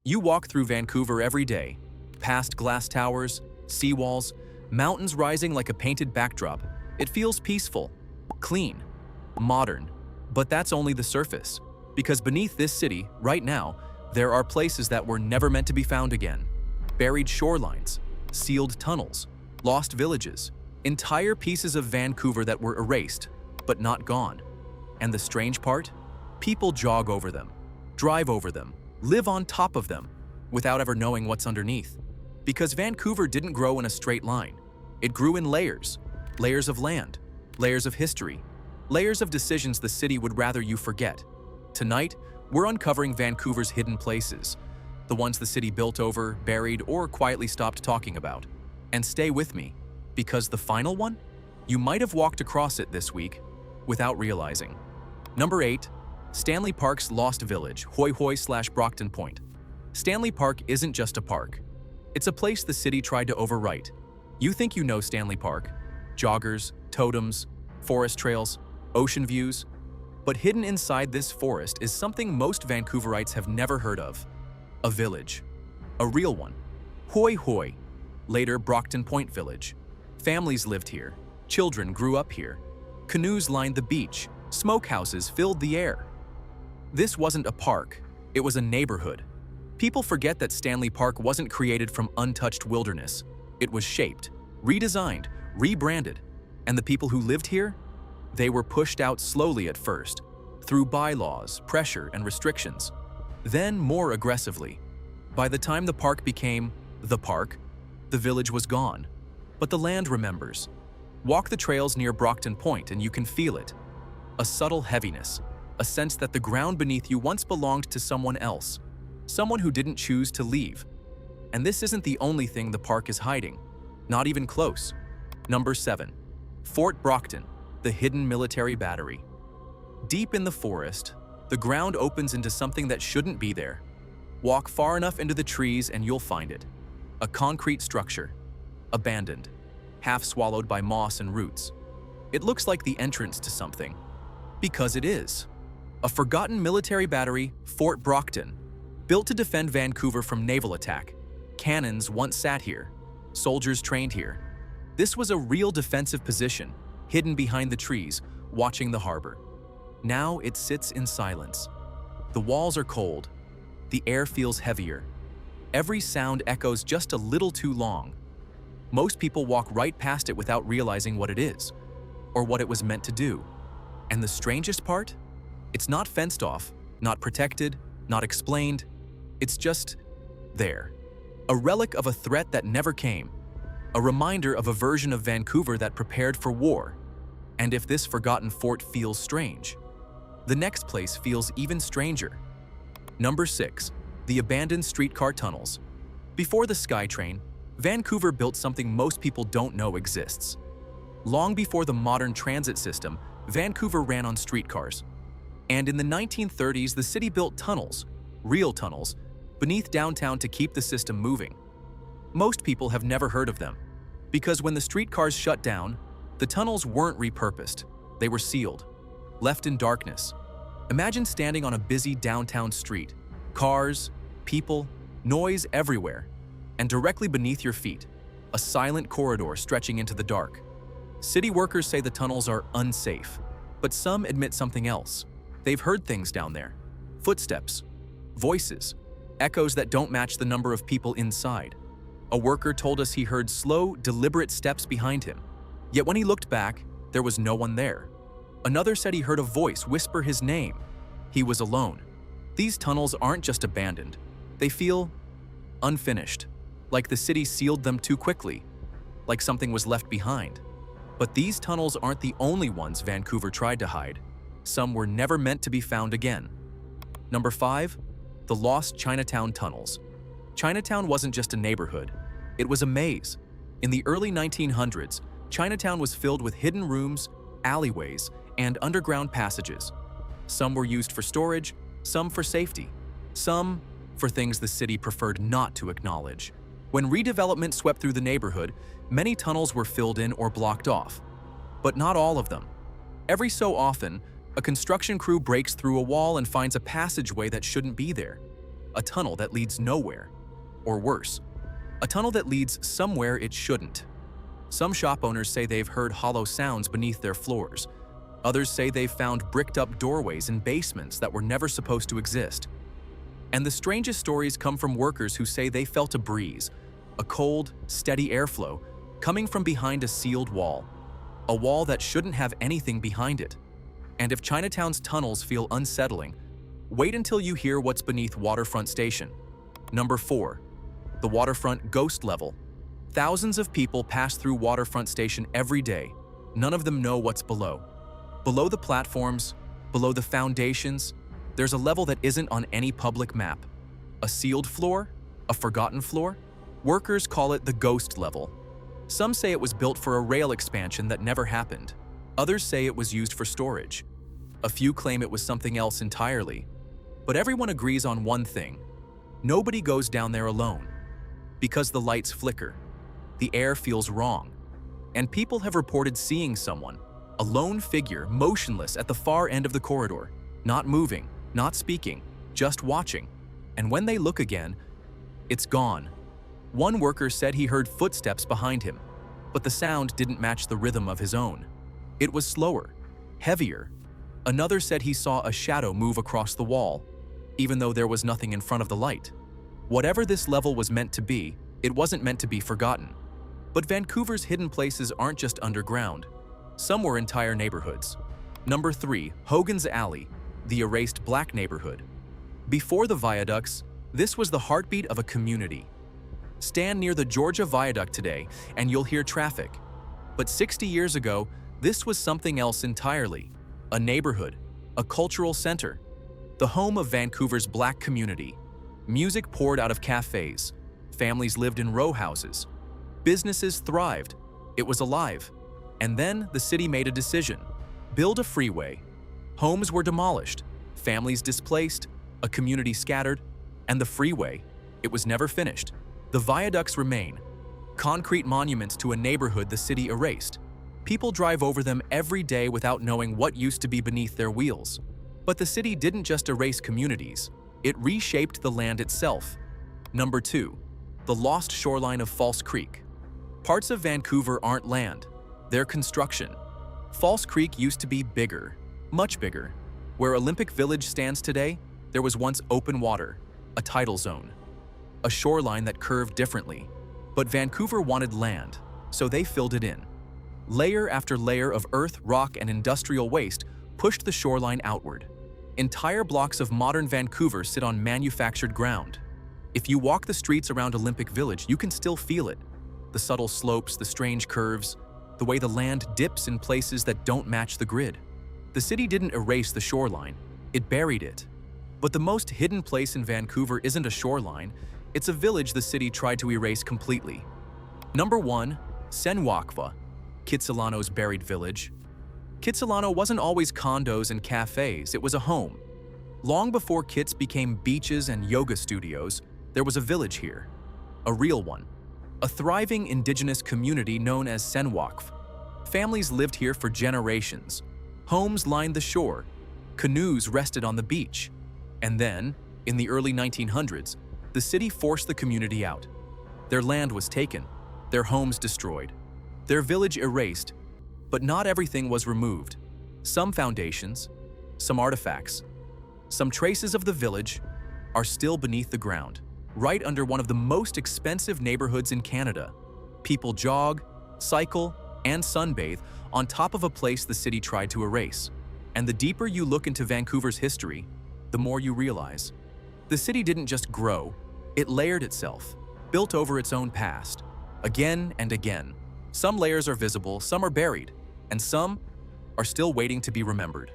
You walk through Vancouver every day, past glass towers, seawalls, mountains rising like a painted backdrop. It feels peaceful, clean, modern. But that's only the surface, because beneath this city, right now, there are places that were never meant to be found again. Buried shorelines, sealed tunnels, lost villages, entire pieces of Vancouver that were erased, but not gone. And the strange part? People jog over them, drive over them, live on top of them, without ever knowing what's underneath. Because Vancouver didn't grow in a straight line. It grew in layers, layers of land, layers of history, layers of decisions the city would rather you forget. Tonight, we're uncovering Vancouver's hidden places, the ones the city built over, buried, or quietly stopped talking about. And stay with me, because the final one? You might have walked across it this week without realizing. Number 8. Stanley Park's Lost Village, Hoi Hoi/Brockton Point. Stanley Park isn't just a park. It's a place the city tried to overwrite. You think you know Stanley Park. Joggers, totems, forest trails, ocean views. But hidden inside this forest is something most Vancouverites have never heard of. A village. A real one. Hoi Hoi, later Brockton Point Village. Families lived here. Children grew up here. Canoes lined the beach. Smokehouses filled the air. This wasn't a park, it was a neighborhood. People forget that Stanley Park wasn't created from untouched wilderness. It was shaped, redesigned, rebranded. And the people who lived here? They were pushed out slowly at first, through bylaws, pressure, and restrictions. Then more aggressively. By the time the park became the park, the village was gone. But the land remembers. Walk the trails near Brockton Point and you can feel it. A subtle heaviness, a sense that the ground beneath you once belonged to someone else, someone who didn't choose to leave. And this isn't the only thing the park is hiding, not even close. Number 7. Fort Brockton, the hidden military battery. Deep in the forest, the ground opens into something that shouldn't be there. Walk far enough into the trees and you'll find it. A concrete structure, abandoned, half swallowed by moss and roots. It looks like the entrance to something. Because it is. A forgotten military battery, Fort Brockton, built to defend Vancouver from naval attack. Cannons once sat here. Soldiers trained here. This was a real defensive position, hidden behind the trees, watching the harbor. Now it sits in silence. The walls are cold. The air feels heavier. Every sound echoes just a little too long. Most people walk right past it without realizing what it is, or what it was meant to do. And the strangest part? It's not fenced off, not protected, not explained. It's just there. A relic of a threat that never came. A reminder of a version of Vancouver that prepared for war. And if this forgotten fort feels strange, the next place feels even stranger. Number 6. The abandoned streetcar tunnels. Before the SkyTrain, Vancouver built something most people don't know exists. Long before the modern transit system, Vancouver ran on streetcars. And in the 1930s, the city built tunnels, real tunnels, beneath downtown to keep the system moving. Most people have never heard of them, because when the streetcars shut down, the tunnels weren't repurposed. They were sealed, left in darkness. Imagine standing on a busy downtown street, cars, people, noise everywhere, and directly beneath your feet, a silent corridor stretching into the dark. City workers say the tunnels are unsafe, but some admit something else. They've heard things down there. Footsteps, voices, echoes that don't match the number of people inside. A worker told us he heard slow, deliberate steps behind him. Yet when he looked back, there was no one there. Another said he heard a voice whisper his name. He was alone. These tunnels aren't just abandoned. They feel unfinished, like the city sealed them too quickly, like something was left behind. But these tunnels aren't the only ones Vancouver tried to hide. Some were never meant to be found again. Number 5. The lost Chinatown tunnels. Chinatown wasn't just a neighborhood. It was a maze. In the early 1900s, Chinatown was filled with hidden rooms, alleyways, and underground passages. Some were used for storage, some for safety, some for things the city preferred not to acknowledge. When redevelopment swept through the neighborhood, many tunnels were filled in or blocked off. But not all of them. Every so often, a construction crew breaks through a wall and finds a passageway that shouldn't be there. a tunnel that leads nowhere. Or worse, a tunnel that leads somewhere it shouldn't. Some shop owners say they've heard hollow sounds beneath their floors. Others say they've found bricked-up doorways in basements that were never supposed to exist. And the strangest stories come from workers who say they felt a breeze, a cold, steady airflow, coming from behind a sealed wall. A wall that shouldn't have anything behind it. And if Chinatown's tunnels feel unsettling, wait until you hear what's beneath Waterfront Station. Number 4. The Waterfront Ghost Level. Thousands of people pass through Waterfront Station every day. None of them know what's below. Below the platforms, below the foundations, there's a level that isn't on any public map. A sealed floor? A forgotten floor? Workers call it the Ghost Level. Some say it was built for a rail expansion that never happened. Others say it was used for storage. A few claim it was something else entirely. But everyone agrees on one thing. Nobody goes down there alone. Because the lights flicker. The air feels wrong. And people have reported seeing someone, a lone figure, motionless at the far end of the corridor, not moving, not speaking, just watching. And when they look again, it's gone. One worker said he heard footsteps behind him, but the sound didn't match the rhythm of his own. It was slower, heavier. Another said he saw a shadow move across the wall, even though there was nothing in front of the light. Whatever this level was meant to be, it wasn't meant to be forgotten. But Vancouver's hidden places aren't just underground. Some were entire neighborhoods. Number 3, Hogan's Alley, the erased black neighborhood. Before the viaducts, this was the heartbeat of a community. Stand near the Georgia Viaduct today and you'll hear traffic. But 60 years ago, this was something else entirely. A neighborhood, a cultural center, the home of Vancouver's black community. Music poured out of cafes. Families lived in row houses. Businesses thrived. It was alive. And then the city made a decision. Build a freeway. Homes were demolished, families displaced, a community scattered, and the freeway, it was never finished. The viaducts remain, concrete monuments to a neighborhood the city erased. People drive over them every day without knowing what used to be beneath their wheels. But the city didn't just erase communities, it reshaped the land itself. Number 2, the lost shoreline of False Creek. Parts of Vancouver aren't land, they're construction. False Creek used to be bigger, much bigger. Where Olympic Village stands today, there was once open water, a tidal zone, a shoreline that curved differently. But Vancouver wanted land, so they filled it in. Layer after layer of earth, rock, and industrial waste pushed the shoreline outward. Entire blocks of modern Vancouver sit on manufactured ground. If you walk the streets around Olympic Village, you can still feel it. The subtle slopes, the strange curves, the way the land dips in places that don't match the grid. The city didn't erase the shoreline, it buried it. But the most hidden place in Vancouver isn't a shoreline, it's a village the city tried to erase completely. Number 1, Senwakva, Kitsilano's buried village. Kitsilano wasn't always condos and cafes, it was a home. Long before Kits became beaches and yoga studios, there was a village here. A real one. A thriving indigenous community known as Senwakv. Families lived here for generations. Homes lined the shore. Canoes rested on the beach. And then, in the early 1900s, the city forced the community out. Their land was taken, their homes destroyed, their village erased, but not everything was removed. Some foundations, some artifacts, some traces of the village are still beneath the ground, right under one of the most expensive neighborhoods in Canada. People jog, cycle, and sunbathe on top of a place the city tried to erase. And the deeper you look into Vancouver's history, the more you realize. The city didn't just grow, it layered itself, built over its own past, again and again. Some layers are visible, some are buried, and some are still waiting to be remembered.